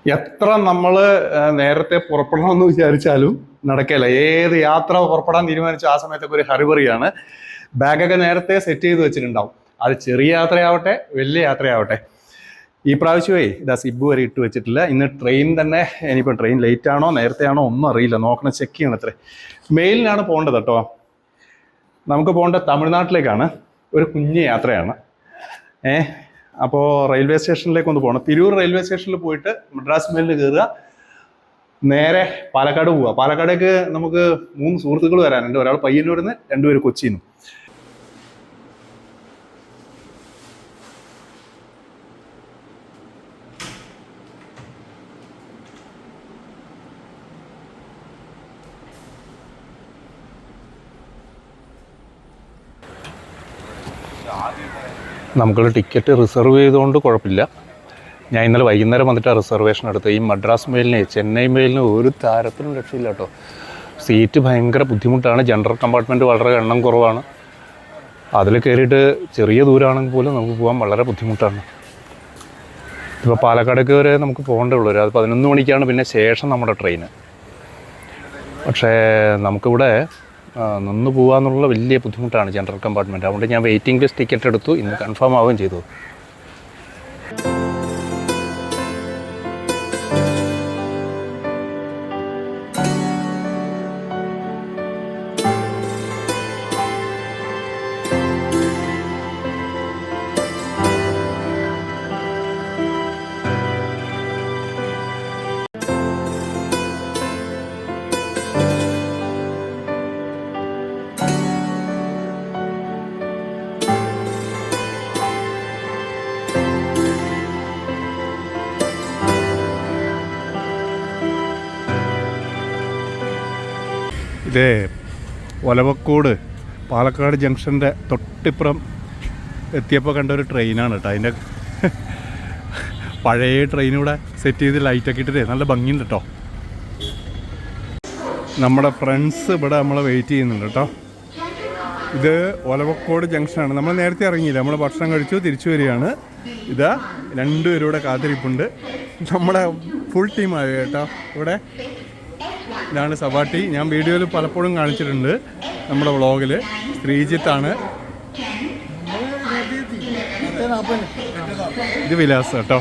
എത്ര നമ്മൾ നേരത്തെ പുറപ്പെടണമെന്ന് വിചാരിച്ചാലും നടക്കില്ല. ഏത് യാത്ര പുറപ്പെടാൻ തീരുമാനിച്ച ആ സമയത്തൊക്കെ ഒരു ഹറിബറിയാണ്. ബാഗൊക്കെ നേരത്തെ സെറ്റ് ചെയ്ത് വെച്ചിട്ടുണ്ടാവും. അത് ചെറിയ യാത്രയാവട്ടെ വലിയ യാത്രയാവട്ടെ. ഈ പ്രാവശ്യമേ ഇതാ സിബ് വരെ ഇട്ട് വെച്ചിട്ടില്ല. ഇന്ന് ട്രെയിൻ തന്നെ, ഇനിയിപ്പോൾ ട്രെയിൻ ലേറ്റ് ആണോ നേരത്തെ ആണോ ഒന്നും അറിയില്ല, നോക്കണം, ചെക്ക് ചെയ്യണം. അത്രേ മെയിലിനാണ് പോകേണ്ടത് കേട്ടോ. നമുക്ക് പോകേണ്ടത് തമിഴ്നാട്ടിലേക്കാണ്. ഒരു കുഞ്ഞ് യാത്രയാണ്. അപ്പോൾ റെയിൽവേ സ്റ്റേഷനിലേക്ക് ഒന്ന് പോകണം. തിരൂർ റെയിൽവേ സ്റ്റേഷനിൽ പോയിട്ട് മദ്രാസ് മെയിലിന് കയറുക, നേരെ പാലക്കാട് പോവുക. പാലക്കാടേക്ക് നമുക്ക് 3 സുഹൃത്തുക്കൾ വരാനുണ്ട്. ഒരാൾ പയ്യന്നൂരിൽ നിന്ന്, 2 പേര് കൊച്ചിയിൽ നിന്നും. നമുക്കുള്ള ടിക്കറ്റ് റിസർവ് ചെയ്തുകൊണ്ട് കുഴപ്പമില്ല. ഞാൻ ഇന്നലെ വൈകുന്നേരം വന്നിട്ട് റിസർവേഷൻ എടുത്ത്. ഈ മദ്രാസ് മെയിലിന് ചെന്നൈ മെയിലിന് ഒരു താരത്തിനും രക്ഷയില്ല കേട്ടോ. സീറ്റ് ഭയങ്കര ബുദ്ധിമുട്ടാണ്. ജനറൽ കമ്പാർട്ട്മെൻറ്റ് വളരെ എണ്ണം കുറവാണ്. അതിൽ കയറിയിട്ട് ചെറിയ ദൂരമാണെങ്കിൽ പോലും നമുക്ക് പോകാൻ വളരെ ബുദ്ധിമുട്ടാണ്. ഇപ്പോൾ പാലക്കാടേക്ക് വരെ നമുക്ക് പോകേണ്ടേ ഉള്ളൂ. അത് 11 മണിക്കാണ് പിന്നെ ശേഷം നമ്മുടെ ട്രെയിന്. പക്ഷേ നമുക്കിവിടെ നിന്ന് പോകാമെന്നുള്ള വലിയ ബുദ്ധിമുട്ടാണ് ജനറൽ കമ്പാർട്ട്മെൻറ്റ്. അതുകൊണ്ട് ഞാൻ വെയിറ്റിംഗ് ലിസ്റ്റ് ടിക്കറ്റ് എടുത്തു. ഇന്ന് കൺഫേം ആവുകയും ചെയ്തു. ഇതേ ഒലവക്കോട് പാലക്കാട് ജംഗ്ഷൻ്റെ തൊട്ടിപ്പുറം എത്തിയപ്പോൾ കണ്ട ഒരു ട്രെയിനാണ് കേട്ടോ. അതിൻ്റെ പഴയ ട്രെയിനിവിടെ സെറ്റ് ചെയ്ത് ലൈറ്റൊക്കെ ഇട്ടിട്ട് നല്ല ഭംഗിയുണ്ട് കേട്ടോ. നമ്മുടെ ഫ്രണ്ട്സ് ഇവിടെ നമ്മളെ വെയിറ്റ് ചെയ്യുന്നുണ്ട് കേട്ടോ. ഇത് ഒലവക്കോട് ജംഗ്ഷനാണ്. നമ്മൾ നേരത്തെ ഇറങ്ങിയില്ല, നമ്മൾ ഭക്ഷണം കഴിച്ചു തിരിച്ചു വരികയാണ്. ഇതാ 2 പേരൂടെ കാത്തിരിപ്പുണ്ട്. നമ്മുടെ ഫുൾ ടീമായി കേട്ടോ ഇവിടെ. ഇതാണ് സവാട്ടി. ഞാൻ വീഡിയോയിൽ പലപ്പോഴും കാണിച്ചിട്ടുണ്ട് നമ്മുടെ വ്ളോഗിൽ. ശ്രീജിത്താണ്. ഇത് വിലാസ് കേട്ടോ.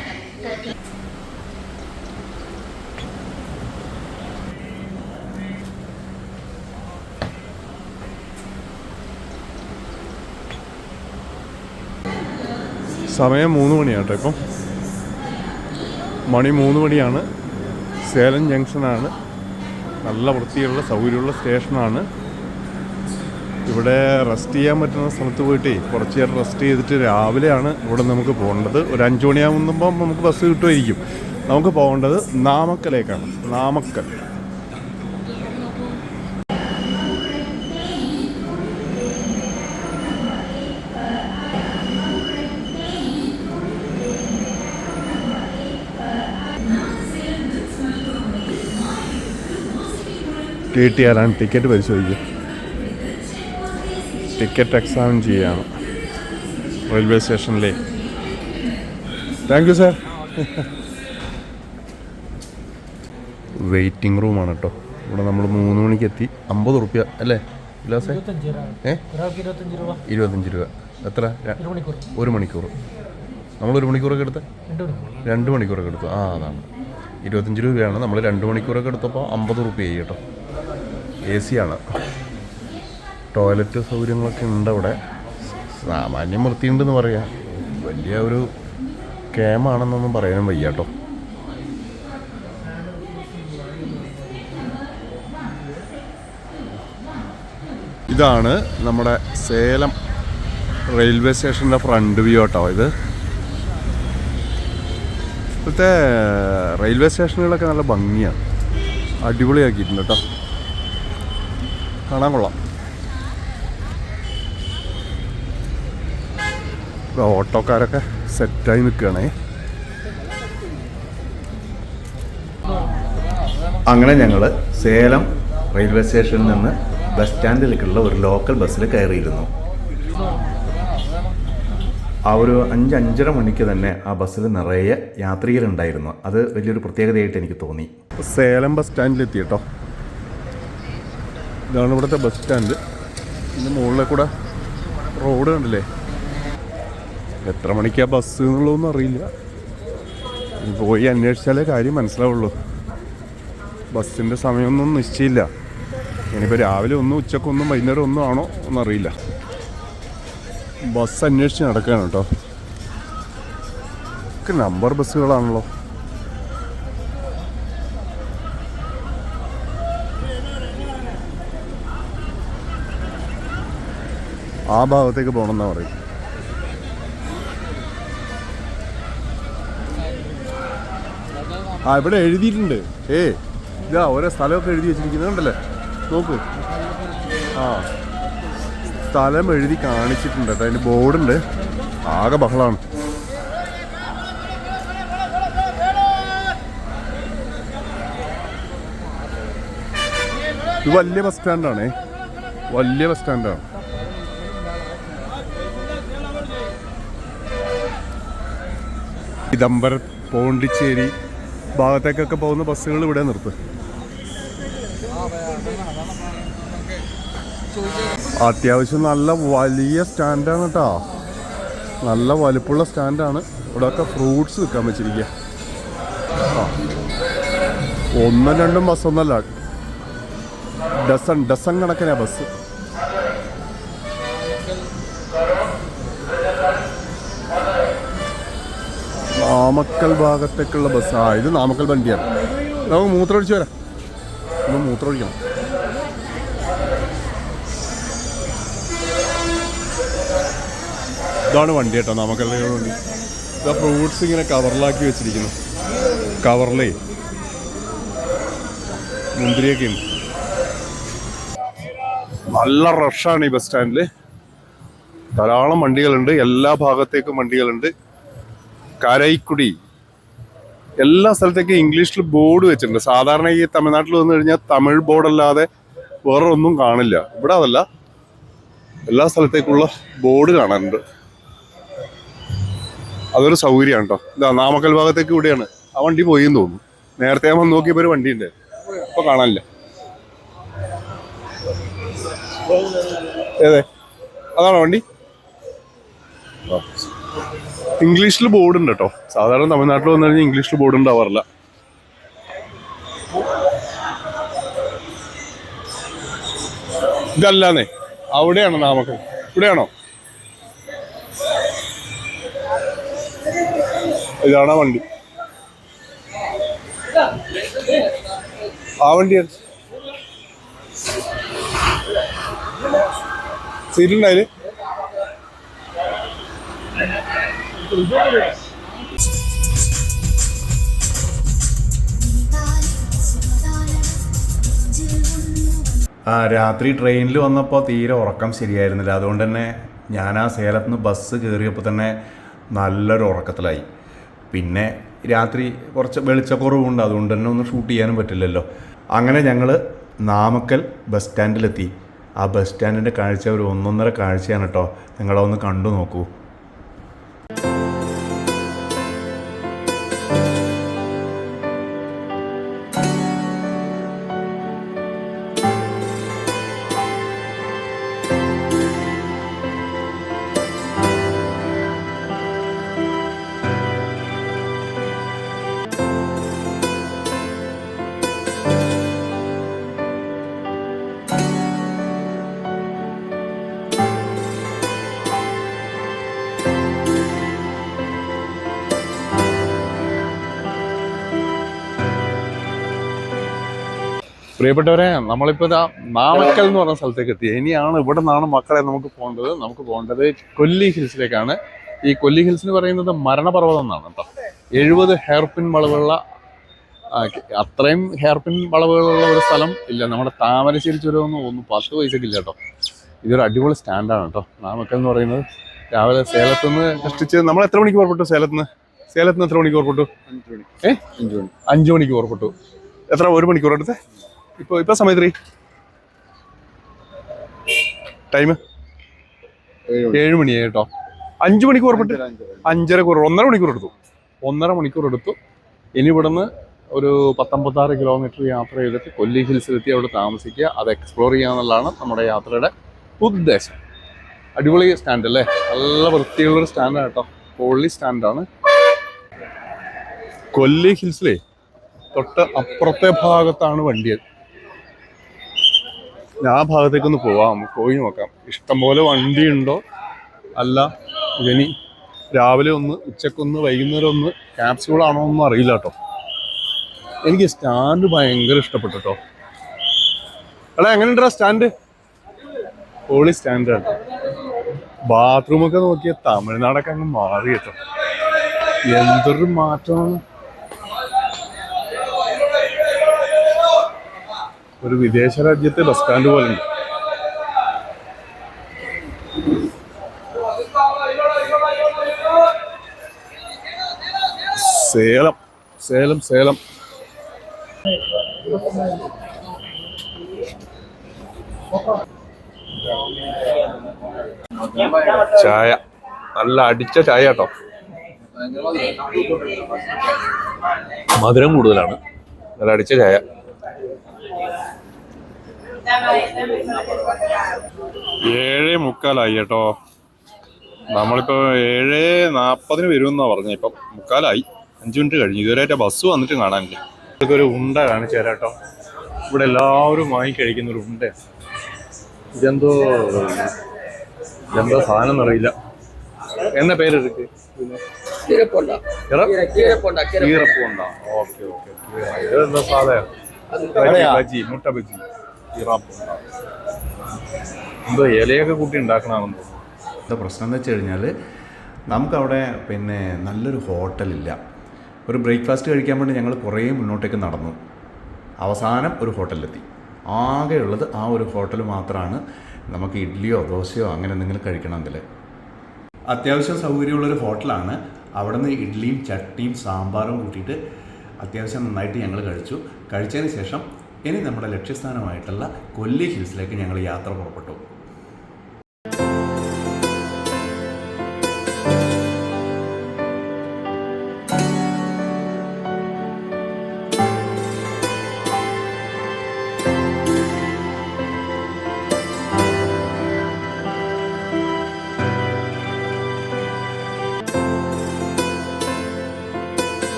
സമയം 3 മണിയാണ് കേട്ടോ. ഇപ്പം മണി 3 മണിയാണ്. സേലം ജംഗ്ഷനാണ്. നല്ല വൃത്തിയുള്ള സൗകര്യമുള്ള സ്റ്റേഷനാണ്. ഇവിടെ റെസ്റ്റ് ചെയ്യാൻ പറ്റുന്ന സ്ഥലത്ത് പോയിട്ട് കുറച്ച് നേരം റെസ്റ്റ് ചെയ്തിട്ട് രാവിലെയാണ് ഇവിടെ നമുക്ക് പോകേണ്ടത്. ഒരു 5 മണിയാകുമ്പോൾ നമുക്ക് ബസ് കിട്ടുമായിരിക്കും. നമുക്ക് പോകേണ്ടത് നാമക്കലേക്കാണ്. നാമക്കൽ. TTR ടിക്കറ്റ് പരിശോധിക്കുക. ടിക്കറ്റ് എക്സാമിൻ ചെയ്യുകയാണ് റെയിൽവേ സ്റ്റേഷനിലെ. Thank you sir. വെയിറ്റിംഗ് റൂമാണ് കേട്ടോ. ഇവിടെ നമ്മൾ 3 മണിക്ക് എത്തി. 50 റുപ്യ അല്ലേ വിലാസേ? 25 രൂപ. എത്ര? 1 മണിക്കൂർ. നമ്മൾ 1 മണിക്കൂറൊക്കെ എടുത്ത് 2 മണിക്കൂറൊക്കെ എടുത്തു. അതാണ് 25 രൂപയാണ്. നമ്മൾ 2 മണിക്കൂറൊക്കെ എടുത്തപ്പോൾ 50 റുപ്യ കേട്ടോ. AC ആണ്. ടോയ്ലറ്റ് സൗകര്യങ്ങളൊക്കെ ഉണ്ട് അവിടെ. സാമാന്യം വൃത്തിയുണ്ടെന്ന് പറയാം. വലിയ ഒരു ക്യാമാണെന്നൊന്നും പറയാനും വയ്യ കേട്ടോ. ഇതാണ് നമ്മുടെ സേലം റെയിൽവേ സ്റ്റേഷൻ്റെ ഫ്രണ്ട് വ്യൂ കേട്ടോ. ഇത് ഇപ്പോഴത്തെ റെയിൽവേ സ്റ്റേഷനുകളൊക്കെ നല്ല ഭംഗിയാണ്. അടിപൊളിയാക്കിയിട്ടുണ്ട് കേട്ടോ. കാണാൻ കൊള്ളാം. ഓട്ടോക്കാരൊക്കെ സെറ്റായി നിൽക്കുകയാണേ. അങ്ങനെ ഞങ്ങൾ സേലം റെയിൽവേ സ്റ്റേഷനിൽ നിന്ന് ബസ് സ്റ്റാൻഡിലേക്കുള്ള ഒരു ലോക്കൽ ബസ്സിൽ കയറിയിരുന്നു. ആ ഒരു 5-5:30 മണിക്ക് തന്നെ ആ ബസ്സിൽ നിറയെ യാത്രികരുണ്ടായിരുന്നു. അത് വലിയൊരു പ്രത്യേകതയായിട്ട് എനിക്ക് തോന്നി. സേലം ബസ് സ്റ്റാൻഡിലെത്തി കേട്ടോ. ഇതാണ് ഇവിടുത്തെ ബസ് സ്റ്റാൻഡ്. ഇതിൻ്റെ മുകളിലെ കൂടെ റോഡ് കണ്ടില്ലേ. എത്ര മണിക്കാണ് ബസ് എന്നുള്ളതൊന്നും അറിയില്ല. പോയി അന്വേഷിച്ചാലേ കാര്യം മനസ്സിലാവുള്ളൂ. ബസ്സിൻ്റെ സമയമൊന്നും നിശ്ചയില്ല. ഇനിയിപ്പോൾ രാവിലെ ഒന്നും ഉച്ചക്കൊന്നും വൈകുന്നേരം ഒന്നും ആണോ എന്നറിയില്ല. ബസ് അന്വേഷിച്ച് നടക്കുകയാണ് കേട്ടോ. ഒക്കെ നമ്പർ ബസ്സുകളാണല്ലോ. ആ ഭാഗത്തേക്ക് പോകണമെന്നാണ് പറയും. ഇവിടെ എഴുതിയിട്ടുണ്ട്. ഇതാ ഓരോ സ്ഥലമൊക്കെ എഴുതി വെച്ചിരിക്കുന്നുണ്ടല്ലേ, നോക്ക്. സ്ഥലം എഴുതി കാണിച്ചിട്ടുണ്ട് കേട്ടോ. അതിൻ്റെ ബോർഡുണ്ട്. ആകെ ബഹളമാണ്. ഇത് വലിയ ബസ് സ്റ്റാൻഡാണേ, വലിയ ബസ് സ്റ്റാൻഡാണ്. ചിദംബരം, പോണ്ടിച്ചേരി ഭാഗത്തേക്കൊക്കെ പോകുന്ന ബസ്സുകൾ ഇവിടെ നിർത്തും. അത്യാവശ്യം നല്ല വലിയ സ്റ്റാൻഡാണ് കേട്ടോ. നല്ല വലുപ്പമുള്ള സ്റ്റാൻഡാണ്. ഇവിടെയൊക്കെ ഫ്രൂട്ട്സ് വിൽക്കാൻ വെച്ചിരിക്കുക. 1-2 ബസ്സൊന്നല്ല, ഡസൺ കണക്കിനാ ബസ്. നാമക്കൽ ഭാഗത്തേക്കുള്ള ബസ്. ഇത് നാമക്കൽ വണ്ടിയാണ്. നമുക്ക് മൂത്രമൊഴിച്ച് വരാം. ഒന്ന് മൂത്രമൊഴിക്കണം. ഇതാണ് വണ്ടി കേട്ടോ, നാമക്കൽ വണ്ടി. ഇതാ ഫ്രൂട്ട്സ് ഇങ്ങനെ കവറിലാക്കി വെച്ചിരിക്കുന്നു. കവറിലേ മുന്തിരിയൊക്കെ ഉണ്ട്. നല്ല റഷാണ് ഈ ബസ് സ്റ്റാൻഡിൽ. ധാരാളം വണ്ടികളുണ്ട്. എല്ലാ ഭാഗത്തേക്കും വണ്ടികളുണ്ട്. കരൈക്കുടി എല്ലാ സ്ഥലത്തേക്കും ഇംഗ്ലീഷിൽ ബോർഡ് വെച്ചിട്ടുണ്ട്. സാധാരണ ഈ തമിഴ്നാട്ടിൽ വന്നു കഴിഞ്ഞാൽ തമിഴ് ബോർഡല്ലാതെ വേറെ ഒന്നും കാണില്ല. ഇവിടെ അതല്ല, എല്ലാ സ്ഥലത്തേക്കുള്ള ബോർഡ് കാണാനുണ്ട്. അതൊരു സൗകര്യമാണ് കേട്ടോ. ഇതാ നാമക്കൽ ഭാഗത്തേക്ക് ഇവിടെയാണ്. ആ വണ്ടി പോയിന്ന് തോന്നുന്നു. നേരത്തെ ഞാൻ വന്ന് നോക്കിയപ്പോൾ ഒരു വണ്ടി ഉണ്ട്, ഇപ്പൊ കാണാനില്ല. ഏതേ അതാണോ വണ്ടി? ഇംഗ്ലീഷിൽ ബോർഡ് ഉണ്ട് കേട്ടോ. സാധാരണ തമിഴ്നാട്ടിൽ വന്നു കഴിഞ്ഞാൽ ഇംഗ്ലീഷിൽ ബോർഡ് ഉണ്ടാവാറില്ല. ഇതല്ലാന്നേ, അവിടെയാണോ നാമക്കൽ? ഇവിടെയാണോ? ഇതാണോ വണ്ടി? ആ വണ്ടിയാണ്. സീറ്റുണ്ടായില്ലേ? രാത്രി ട്രെയിനിൽ വന്നപ്പോൾ തീരെ ഉറക്കം ശരിയായിരുന്നില്ല. അതുകൊണ്ട് തന്നെ ഞാൻ ആ സേലത്ത് നിന്ന് ബസ് കയറിയപ്പോൾ തന്നെ നല്ലൊരു ഉറക്കത്തിലായി. പിന്നെ രാത്രി കുറച്ച് വെളിച്ചക്കുറവുണ്ട്, അതുകൊണ്ട് തന്നെ ഒന്നും ഷൂട്ട് ചെയ്യാനും പറ്റില്ലല്ലോ. അങ്ങനെ ഞങ്ങൾ നാമക്കൽ ബസ് സ്റ്റാൻഡിലെത്തി. ആ ബസ് സ്റ്റാൻഡിൻ്റെ കാഴ്ച ഒരു 1.5 കാഴ്ചയാണ് കേട്ടോ. നിങ്ങളൊന്ന് കണ്ടു നോക്കൂ. പ്രിയപ്പെട്ടവരെ, നമ്മളിപ്പോൾ ഇതാ നാമക്കൽ എന്ന് പറഞ്ഞ സ്ഥലത്തേക്ക് എത്തി. ഇനിയാണ് ഇവിടെ നിന്നാണ് മക്കളെ നമുക്ക് പോകേണ്ടത് കൊല്ലി ഹിൽസിലേക്കാണ്. ഈ കൊല്ലി ഹിൽസ് എന്ന് പറയുന്നത് മരണപർവ്വതം എന്നാണ് കേട്ടോ. 70 ഹെയർപിൻ വളവുള്ള, അത്രയും ഹെയർപിൻ വളവുകളുള്ള ഒരു സ്ഥലം ഇല്ല. നമ്മുടെ താമരശ്ശേരി ചുരമൊന്നും 10 പൈസക്കില്ല കേട്ടോ. ഇതൊരു അടിപൊളി സ്റ്റാൻഡാണ് കേട്ടോ നാമക്കൽ എന്ന് പറയുന്നത്. രാവിലെ സേലത്തുനിന്ന് കഷ്ടിച്ച് നമ്മൾ എത്ര മണിക്ക് പുറപ്പെട്ടു? സേലത്തുനിന്ന് എത്ര മണിക്ക് പുറപ്പെട്ടു? 5 മണിക്ക് പുറപ്പെട്ടു. എത്ര, 1 മണിക്കൂർ അടുത്ത്? ഇപ്പൊ സമയത്ത് ടൈം 7 മണിയായി കേട്ടോ. 5 മണിക്കൂർ പുറപ്പെട്ട് 1.5 മണിക്കൂർ എടുത്തു. 1.5 മണിക്കൂർ എടുത്തു. ഇനി ഇവിടുന്ന് ഒരു 56 കിലോമീറ്റർ യാത്ര ചെയ്തിട്ട് കൊല്ലി ഹിൽസിലെത്തി അവിടെ താമസിക്കുക, അത് എക്സ്പ്ലോർ ചെയ്യുക എന്നുള്ളതാണ് നമ്മുടെ യാത്രയുടെ ഉദ്ദേശം. അടിപൊളി സ്റ്റാൻഡ് അല്ലേ, നല്ല വൃത്തിയുള്ളൊരു സ്റ്റാൻഡാണ് കേട്ടോ, പൊള്ളി സ്റ്റാൻഡാണ്. കൊല്ലി ഹിൽസിലെ തൊട്ട് അപ്പുറത്തെ ഭാഗത്താണ് വണ്ടി. ആ ഭാഗത്തേക്കൊന്ന് പോവാം, പോയി നോക്കാം ഇഷ്ടംപോലെ വണ്ടി ഉണ്ടോ അല്ല ഇനി രാവിലെ ഒന്ന് ഉച്ചക്കൊന്ന് വൈകുന്നേരം ഒന്ന് ക്യാപ്സ്യൂളാണോ ഒന്നും അറിയില്ല കേട്ടോ. എനിക്ക് സ്റ്റാൻഡ് ഭയങ്കര ഇഷ്ടപ്പെട്ടു കേട്ടോ. എടാ എങ്ങനെയുണ്ടാ സ്റ്റാൻഡ്? പൊളി സ്റ്റാൻഡാണ്. ബാത്റൂമൊക്കെ നോക്കിയ തമിഴ്നാടൊക്കെ അങ്ങ് മാറി കേട്ടോ, എന്തൊരു മാറ്റമാണ്. ഒരു വിദേശ രാജ്യത്തെ ബസ് സ്റ്റാൻഡ് പോലെ ഉണ്ട്. സേലം സേലം സേലം ചായ നല്ല അടിച്ച ചായ കേട്ടോ, മധുരം കൂടുതലാണ്, നല്ല അടിച്ച ചായ. 7:45 കേട്ടോ. നമ്മളിപ്പോ 7:40 വരുമെന്നാ പറഞ്ഞ, ഇപ്പം 3:45, 5 മിനിറ്റ് കഴിഞ്ഞു. ഇതുവരെയായിട്ട് ബസ് വന്നിട്ട് കാണാനില്ല. ഇതൊക്കെ ഒരു ഉണ്ട കാണിച്ചു തരാം കേട്ടോ. ഇവിടെ എല്ലാവരും വാങ്ങി കഴിക്കുന്ന ഒരു ഉണ്ട. ഇതെന്തോ സാധനം എന്നറിയില്ല. എന്നാ പേരെടുക്ക്? കീരപ്പോണ്ട. Okay okay. ഇതെന്താ സാധനം? ബജി, മുട്ട ബജി, കീറാപ്പോണ്ട. എന്തോ ഇലയൊക്കെ കൂട്ടി ഉണ്ടാക്കണമെന്ന് തോന്നുന്നു. എന്താ പ്രശ്നം എന്ന് വെച്ച് കഴിഞ്ഞാൽ നമുക്കവിടെ പിന്നെ നല്ലൊരു ഹോട്ടലില്ല. ഒരു ബ്രേക്ക്ഫാസ്റ്റ് കഴിക്കാൻ വേണ്ടി ഞങ്ങൾ കുറേ മുന്നോട്ടേക്ക് നടന്നു. അവസാനം ഒരു ഹോട്ടലിലെത്തി. ആകെയുള്ളത് ആ ഒരു ഹോട്ടൽ മാത്രമാണ്. നമുക്ക് ഇഡ്ഡലിയോ ദോശയോ അങ്ങനെ എന്തെങ്കിലും കഴിക്കണമെങ്കിൽ അത്യാവശ്യം സൗകര്യമുള്ളൊരു ഹോട്ടലാണ്. അവിടെ നിന്ന് ഇഡ്ഡലിയും ചട്നിയും സാമ്പാറും കൂട്ടിയിട്ട് അത്യാവശ്യം നന്നായിട്ട് ഞങ്ങൾ കഴിച്ചു. കഴിച്ചതിന് ശേഷം ഇനി നമ്മുടെ ലക്ഷ്യസ്ഥാനമായിട്ടുള്ള കൊല്ലി ഹിൽസിലേക്ക് ഞങ്ങൾ യാത്ര പുറപ്പെട്ടു.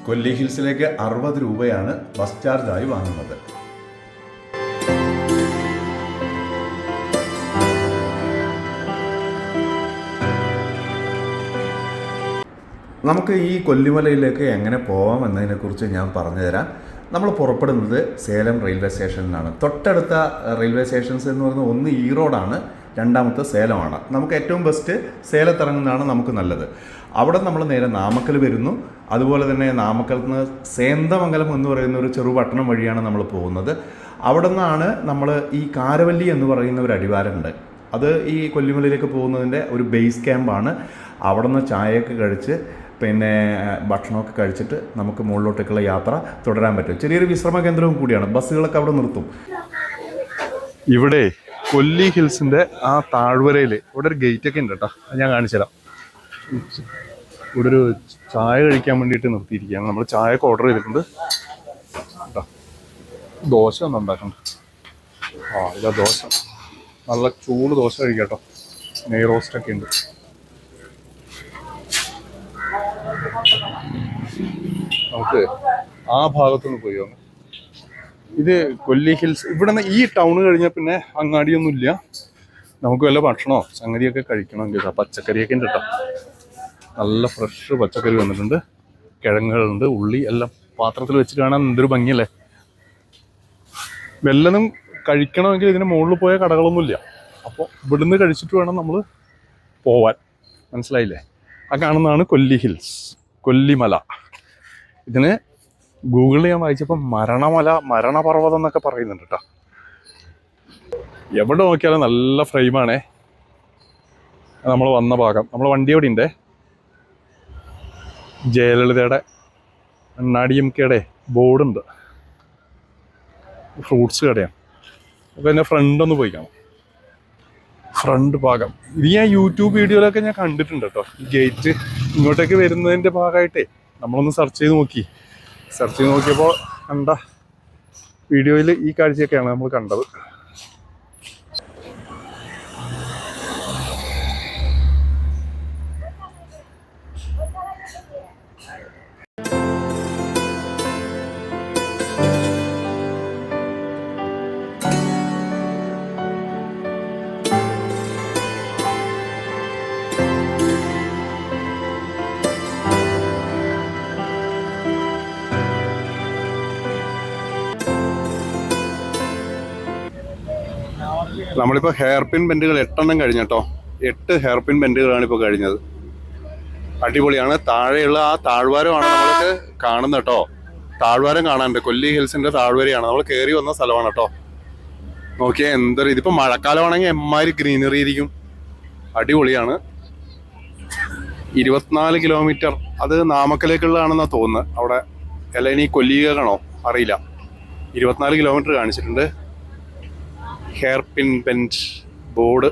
കൊല്ലി ഹിൽസിലേക്ക് 60 രൂപയാണ് ബസ് ചാർജായി വാങ്ങുന്നത്. നമുക്ക് ഈ കൊല്ലിമലയിലേക്ക് എങ്ങനെ പോകാം എന്നതിനെക്കുറിച്ച് ഞാൻ പറഞ്ഞു തരാം. നമ്മൾ പുറപ്പെടുന്നത് സേലം റെയിൽവേ സ്റ്റേഷനിലാണ്. തൊട്ടടുത്ത റെയിൽവേ സ്റ്റേഷൻസ് എന്ന് പറയുന്നത് ഒന്ന് ഈറോഡാണ്, രണ്ടാമത്തെ സേലമാണ്. നമുക്ക് ഏറ്റവും ബെസ്റ്റ് സേലത്തിറങ്ങുന്നതാണ് നമുക്ക് നല്ലത്. അവിടെ നമ്മൾ നേരെ നാമക്കൽ വരുന്നു. അതുപോലെ തന്നെ നാമക്കലത്ത് നിന്ന് സേന്തമംഗലം എന്ന് പറയുന്ന ഒരു ചെറുപട്ടണം വഴിയാണ് നമ്മൾ പോകുന്നത്. അവിടെ നിന്നാണ് നമ്മൾ ഈ കാരവല്ലി എന്ന് പറയുന്ന ഒരു അടിവാരമുണ്ട്. അത് ഈ കൊല്ലിമലയിലേക്ക് പോകുന്നതിൻ്റെ ഒരു ബേസ് ക്യാമ്പാണ്. അവിടെ നിന്ന് ചായയൊക്കെ കഴിച്ച് പിന്നെ ഭക്ഷണമൊക്കെ കഴിച്ചിട്ട് നമുക്ക് മുകളിലോട്ടേക്കുള്ള യാത്ര തുടരാൻ പറ്റും. ചെറിയൊരു വിശ്രമ കേന്ദ്രവും കൂടിയാണ്. ബസ്സുകളൊക്കെ അവിടെ നിർത്തും. ഇവിടെ കൊല്ലി ഹിൽസിൻ്റെ ആ താഴ്വരയിൽ ഇവിടെ ഒരു ഗേറ്റൊക്കെ ഉണ്ട് കേട്ടോ, അത് ഞാൻ കാണിച്ചു തരാം. ഇവിടെ ഒരു ചായ കഴിക്കാൻ വേണ്ടിയിട്ട് നിർത്തിയിരിക്കുകയാണ്. നമ്മൾ ചായയൊക്കെ ഓർഡർ ചെയ്തിട്ടുണ്ട് കേട്ടോ. ദോശ ഒന്നും ഉണ്ടാക്കണ്ട. ഇതാ ദോശ, നല്ല ചൂട് ദോശ കഴിക്കാം കേട്ടോ. നെയ് റോസ്റ്റൊക്കെ ഉണ്ട്. നമുക്ക് ആ ഭാഗത്തുനിന്ന് പോയി വന്നു. ഇത് കൊല്ലി ഹിൽസ്. ഇവിടെ നിന്ന് ഈ ടൗൺ കഴിഞ്ഞാൽ പിന്നെ അങ്ങാടിയൊന്നുമില്ല. നമുക്ക് വല്ല ഭക്ഷണമോ സംഗതിയൊക്കെ കഴിക്കണമെങ്കിൽ പച്ചക്കറിയൊക്കെ ഉണ്ട് കേട്ടോ. നല്ല ഫ്രഷ് പച്ചക്കറി വന്നിട്ടുണ്ട്. കിഴങ്ങുകളുണ്ട്, ഉള്ളി എല്ലാം പാത്രത്തിൽ വെച്ചിട്ട് കാണാൻ എന്തൊരു ഭംഗിയല്ലേ. വല്ലതും കഴിക്കണമെങ്കിൽ ഇതിന് മുകളിൽ പോയ കടകളൊന്നുമില്ല. അപ്പോൾ ഇവിടുന്ന് കഴിച്ചിട്ട് വേണം നമ്മൾ പോവാൻ. മനസ്സിലായില്ലേ? ആ കാണുന്നതാണ് കൊല്ലി ഹിൽസ്, കൊല്ലിമല. ഇതിന് ഗൂഗിളിൽ ഞാൻ വായിച്ചപ്പോൾ മരണമല, മരണപർവ്വതം എന്നൊക്കെ പറയുന്നുണ്ട് കേട്ടോ. എവിടെ നോക്കിയാലും നല്ല ഫ്രെയിമാണേ. നമ്മൾ വന്ന ഭാഗം, നമ്മൾ വണ്ടി എവിടെ ഉണ്ട്, ജയലളിതയുടെ അണ്ണാടിഎംകെയുടെ ബോർഡുണ്ട്. ഫ്രൂട്ട്സ് കടയാണ്. അപ്പോൾ എൻ്റെ ഫ്രണ്ട് ഒന്ന് പോയി കാണാം. ഫ്രണ്ട് ഭാഗം ഇത് ഞാൻ യൂട്യൂബ് വീഡിയോയിലൊക്കെ ഞാൻ കണ്ടിട്ടുണ്ട് കേട്ടോ. ഈ ഗേറ്റ് ഇങ്ങോട്ടേക്ക് വരുന്നതിൻ്റെ ഭാഗമായിട്ടേ നമ്മളൊന്ന് സെർച്ച് ചെയ്ത് നോക്കിയപ്പോൾ കണ്ട വീഡിയോയിൽ ഈ കാഴ്ചയൊക്കെയാണ് നമ്മൾ കണ്ടത്. നമ്മളിപ്പോൾ ഹെയർ പിൻ ബെൻഡുകൾ 8 കഴിഞ്ഞു കേട്ടോ. 8 ഹെയർ പിൻ ബെൻഡുകളാണ് ഇപ്പോൾ കഴിഞ്ഞത്. അടിപൊളിയാണ്. താഴെയുള്ള ആ താഴ്വാരമാണ് നമ്മൾക്ക് കാണുന്നത് കേട്ടോ. താഴ്വാരം കാണാനുണ്ട്. കൊല്ലി ഹിൽസിന്റെ താഴ്വരയാണ്. നമ്മൾ കയറി വന്ന സ്ഥലമാണ് കേട്ടോ. നോക്കിയാൽ എന്തൊരു, ഇതിപ്പോൾ മഴക്കാലമാണെങ്കിൽ എമ്മാതിരി ഗ്രീനറി ഇരിക്കും. അടിപൊളിയാണ്. 24 കിലോമീറ്റർ, അത് നാമക്കലേക്കുള്ളതാണെന്നാണ് തോന്നുന്നത്. അവിടെ അല്ല ഇനി കൊല്ലിയാണോ അറിയില്ല. 24 കിലോമീറ്റർ കാണിച്ചിട്ടുണ്ട്. Hair pin bend board.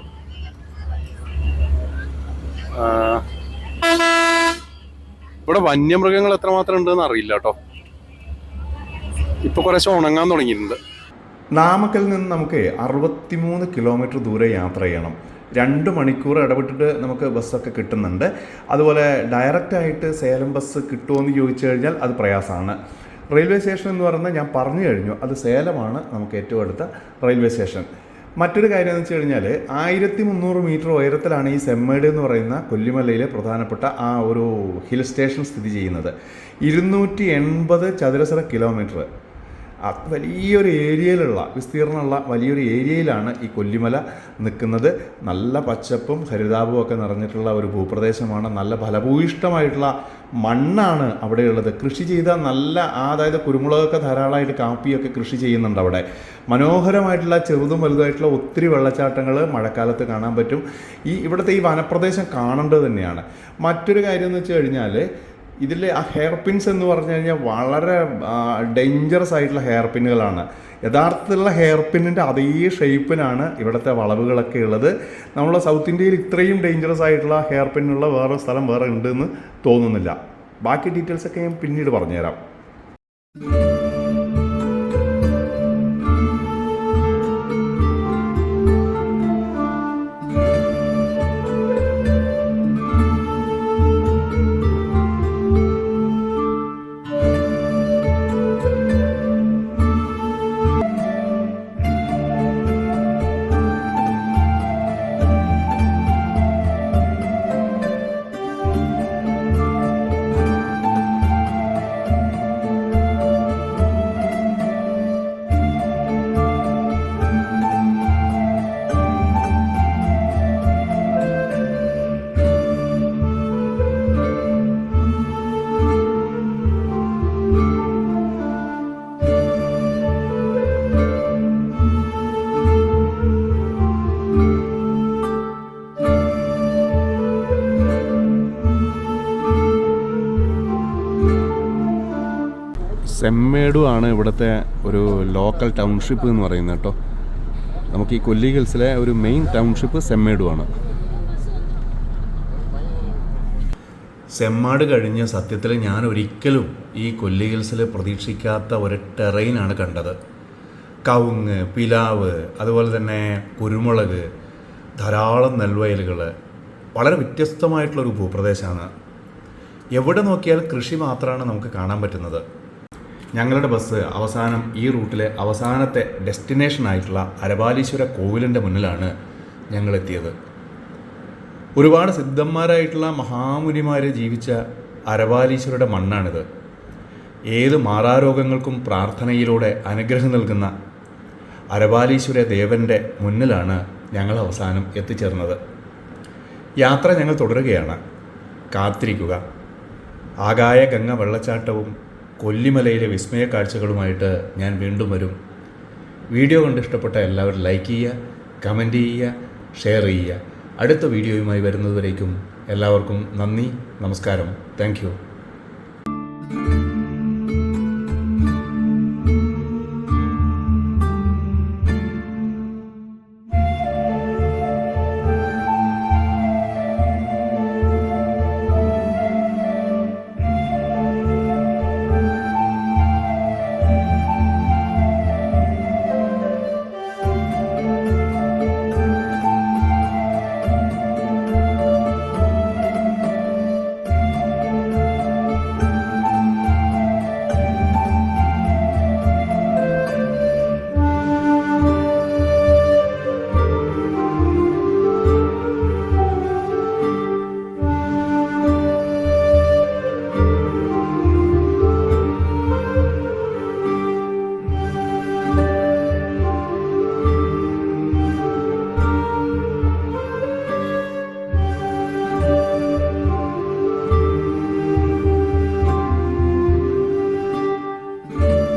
ഇവിടെ വന്യമൃഗങ്ങൾ എത്രമാത്രം ഉണ്ടെന്ന് അറിയില്ല കേട്ടോ. ഇപ്പൊ കുറച്ച് ഉണങ്ങാൻ തുടങ്ങിയിട്ടുണ്ട്. നാമക്കലിൽ നിന്ന് നമുക്ക് 63 കിലോമീറ്റർ ദൂരെ യാത്ര ചെയ്യണം. 2 മണിക്കൂർ ഇടവിട്ടിട്ട് നമുക്ക് ബസ്സൊക്കെ കിട്ടുന്നുണ്ട്. അതുപോലെ ഡയറക്റ്റായിട്ട് സേലം ബസ് കിട്ടുമോ എന്ന് ചോദിച്ചു കഴിഞ്ഞാൽ അത് പ്രയാസമാണ്. റെയിൽവേ സ്റ്റേഷൻ എന്ന് പറയുന്നത് ഞാൻ പറഞ്ഞു കഴിഞ്ഞു, അത് സേലമാണ് നമുക്ക് ഏറ്റവും അടുത്ത റെയിൽവേ സ്റ്റേഷൻ. മറ്റൊരു കാര്യം എന്ന് വെച്ച് കഴിഞ്ഞാൽ 1300 മീറ്റർ ഉയരത്തിലാണ് ഈ സെമ്മേട് എന്ന് പറയുന്ന കൊല്ലിമലയിലെ പ്രധാനപ്പെട്ട ആ ഒരു ഹിൽ സ്റ്റേഷൻ സ്ഥിതി ചെയ്യുന്നത്. 280 ചതുരശ്ര കിലോമീറ്റർ വലിയൊരു ഏരിയയിലുള്ള വിസ്തീർണമുള്ള വലിയൊരു ഏരിയയിലാണ് ഈ കൊല്ലിമല നിൽക്കുന്നത്. നല്ല പച്ചപ്പും ഹരിതാപവും ഒക്കെ നിറഞ്ഞിട്ടുള്ള ഒരു ഭൂപ്രദേശമാണ്. നല്ല ഫലഭൂയിഷ്ടമായിട്ടുള്ള മണ്ണാണ് അവിടെയുള്ളത്. കൃഷി ചെയ്ത നല്ല, അതായത് കുരുമുളകൊക്കെ ധാരാളമായിട്ട്, കാപ്പിയൊക്കെ കൃഷി ചെയ്യുന്നുണ്ട് അവിടെ. മനോഹരമായിട്ടുള്ള ചെറുതും വലുതായിട്ടുള്ള ഒത്തിരി വെള്ളച്ചാട്ടങ്ങൾ മഴക്കാലത്ത് കാണാൻ പറ്റും. ഇവിടുത്തെ ഈ വനപ്രദേശം കാണേണ്ടത് തന്നെയാണ്. മറ്റൊരു കാര്യം എന്ന് വെച്ച് കഴിഞ്ഞാൽ ഇതിൽ ആ ഹെയർ പിൻസ് എന്ന് പറഞ്ഞു കഴിഞ്ഞാൽ വളരെ ഡേഞ്ചറസ് ആയിട്ടുള്ള ഹെയർ പിന്നുകളാണ്. യഥാർത്ഥത്തിലുള്ള ഹെയർ പിന്നിൻ്റെ അതേ ഷേപ്പിനാണ് ഇവിടുത്തെ വളവുകളൊക്കെ ഉള്ളത്. നമ്മളെ സൗത്ത് ഇന്ത്യയിൽ ഇത്രയും ഡേഞ്ചറസ് ആയിട്ടുള്ള ഹെയർ പിന്നുള്ള വേറെ സ്ഥലം വേറെ ഉണ്ടെന്ന് തോന്നുന്നില്ല. ബാക്കി ഡീറ്റെയിൽസൊക്കെ ഞാൻ പിന്നീട് പറഞ്ഞുതരാം. സെമ്മേഡു ആണ് ഇവിടുത്തെ ഒരു ലോക്കൽ ടൗൺഷിപ്പ് എന്ന് പറയുന്നത് കേട്ടോ. നമുക്ക് ഈ കൊല്ലി ഹിൽസിലെ ഒരു മെയിൻ ടൗൺഷിപ്പ് സെമ്മേഡു ആണ്. സെമ്മാട് കഴിഞ്ഞ് സത്യത്തിൽ ഞാൻ ഒരിക്കലും ഈ കൊല്ലി ഹിൽസിൽ പ്രതീക്ഷിക്കാത്ത ഒരു ടെറൈനാണ് കണ്ടത്. കവുങ്ങ്, പിലാവ്, അതുപോലെ തന്നെ കുരുമുളക്, ധാരാളം നെൽവയലുകൾ, വളരെ വ്യത്യസ്തമായിട്ടുള്ളൊരു ഭൂപ്രദേശമാണ്. എവിടെ നോക്കിയാൽ കൃഷി മാത്രമാണ് നമുക്ക് കാണാൻ പറ്റുന്നത്. ഞങ്ങളുടെ ബസ് അവസാനം ഈ റൂട്ടിലെ അവസാനത്തെ ഡെസ്റ്റിനേഷനായിട്ടുള്ള അരബാലീശ്വര കോവിലിൻ്റെ മുന്നിലാണ് ഞങ്ങളെത്തിയത്. ഒരുപാട് സിദ്ധന്മാരായിട്ടുള്ള മഹാമുനിമാർ ജീവിച്ച അരബാലീശ്വരയുടെ മണ്ണാണിത്. ഏത് മാറാരോഗങ്ങൾക്കും പ്രാർത്ഥനയിലൂടെ അനുഗ്രഹം നൽകുന്ന അരബാലീശ്വര ദേവൻ്റെ മുന്നിലാണ് ഞങ്ങൾ അവസാനം എത്തിച്ചേർന്നത്. യാത്ര ഞങ്ങൾ തുടരുകയാണ്. കാത്തിരിക്കുക. ആകായ ഗംഗ വെള്ളച്ചാട്ടവും കൊല്ലിമലയിലെ വിസ്മയ കാഴ്ചകളുമായിട്ട് ഞാൻ വീണ്ടും വരും. വീഡിയോ കണ്ട് ഇഷ്ടപ്പെട്ട എല്ലാവരും ലൈക്ക് ചെയ്യുക, കമൻറ്റ് ചെയ്യുക, ഷെയർ ചെയ്യുക. അടുത്ത വീഡിയോയുമായി വരുന്നതുവരേക്കും എല്ലാവർക്കും നന്ദി, നമസ്കാരം, താങ്ക് യു.